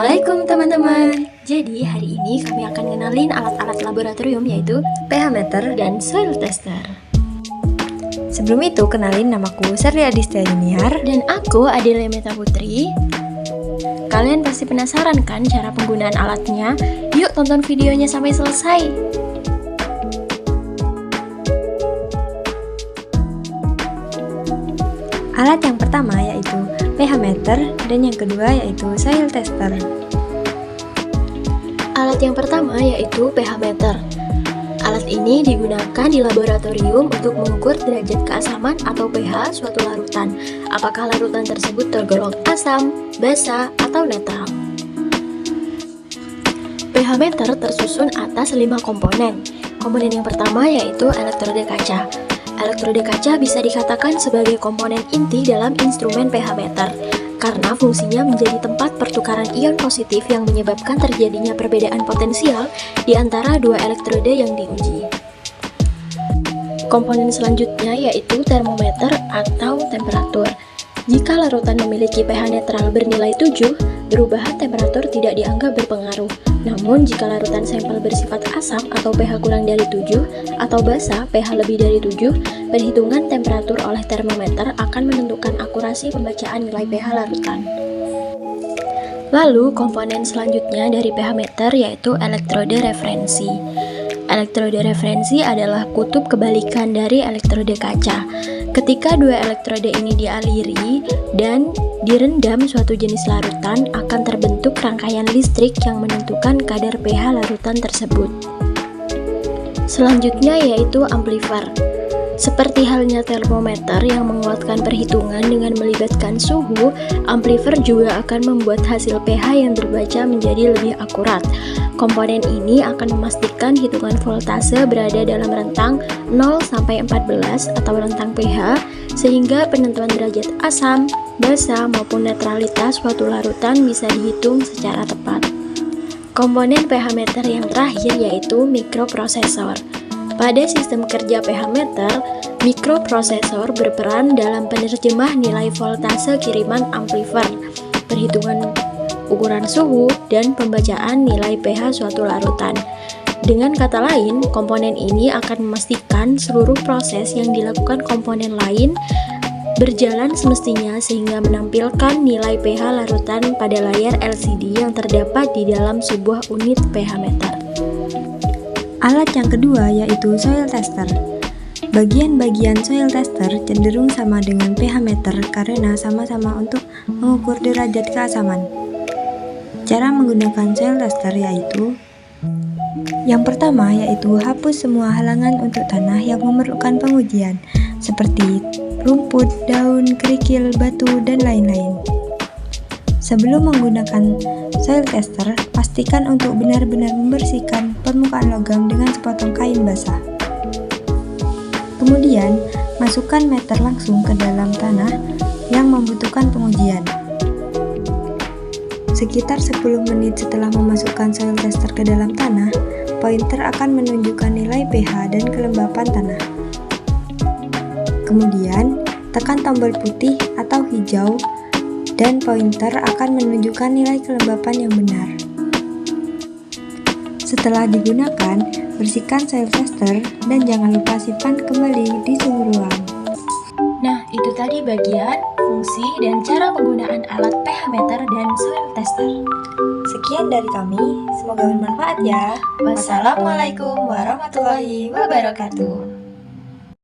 Assalamualaikum teman-teman. Jadi hari ini kami akan kenalin alat-alat laboratorium yaitu pH meter dan soil tester. Sebelum itu kenalin, namaku Sherly Adistia Yuniar. Dan aku Adelia Meta Putri. Kalian pasti penasaran kan cara penggunaan alatnya? Yuk tonton videonya sampai selesai. Alat yang pertama yaitu pH meter dan yang kedua yaitu soil tester. Alat yang pertama yaitu pH meter. Alat ini digunakan di laboratorium untuk mengukur derajat keasaman atau pH suatu larutan. Apakah larutan tersebut tergolong asam, basa, atau netral. pH meter tersusun atas 5 komponen. Komponen yang pertama yaitu elektrode kaca. Elektrode kaca bisa dikatakan sebagai komponen inti dalam instrumen pH meter karena fungsinya menjadi tempat pertukaran ion positif yang menyebabkan terjadinya perbedaan potensial di antara dua elektrode yang diuji. Komponen selanjutnya yaitu termometer atau temperatur. Jika larutan memiliki pH netral bernilai 7, perubahan temperatur tidak dianggap berpengaruh. Namun, jika larutan sampel bersifat asam atau pH kurang dari 7 atau basa pH lebih dari 7, perhitungan temperatur oleh termometer akan menentukan akurasi pembacaan nilai pH larutan. Lalu, komponen selanjutnya dari pH meter yaitu elektrode referensi. Elektrode referensi adalah kutub kebalikan dari elektrode kaca. Ketika dua elektrode ini dialiri dan direndam suatu jenis larutan, akan terbentuk rangkaian listrik yang menentukan kadar pH larutan tersebut. Selanjutnya yaitu amplifier. Seperti halnya termometer yang menguatkan perhitungan dengan melibatkan suhu, amplifier juga akan membuat hasil pH yang terbaca menjadi lebih akurat. Komponen ini akan memastikan hitungan voltase berada dalam rentang 0-14 atau rentang pH, sehingga penentuan derajat asam, basa, maupun netralitas suatu larutan bisa dihitung secara tepat. Komponen pH meter yang terakhir yaitu mikroprosesor. Pada sistem kerja pH meter, mikroprosesor berperan dalam penerjemah nilai voltase kiriman amplifier, perhitungan ukuran suhu, dan pembacaan nilai pH suatu larutan. Dengan kata lain, komponen ini akan memastikan seluruh proses yang dilakukan komponen lain berjalan semestinya sehingga menampilkan nilai pH larutan pada layar LCD yang terdapat di dalam sebuah unit pH meter. Alat yang kedua yaitu soil tester. Bagian-bagian soil tester cenderung sama dengan pH meter karena sama-sama untuk mengukur derajat keasaman. Cara menggunakan soil tester yaitu: yang pertama yaitu hapus semua halangan untuk tanah yang memerlukan pengujian seperti rumput, daun, kerikil, batu, dan lain-lain. Sebelum menggunakan soil tester, pastikan untuk benar-benar membersihkan permukaan logam dengan sepotong kain basah. Kemudian, masukkan meter langsung ke dalam tanah yang membutuhkan pengujian. Sekitar 10 menit setelah memasukkan soil tester ke dalam tanah, pointer akan menunjukkan nilai pH dan kelembapan tanah. Kemudian, tekan tombol putih atau hijau dan pointer akan menunjukkan nilai kelembapan yang benar. Setelah digunakan, bersihkan soil tester dan jangan lupa simpan kembali di suhu ruang. Nah, itu tadi bagian, fungsi, dan cara penggunaan alat pH meter dan soil tester. Sekian dari kami, semoga bermanfaat ya. Wassalamualaikum warahmatullahi wabarakatuh.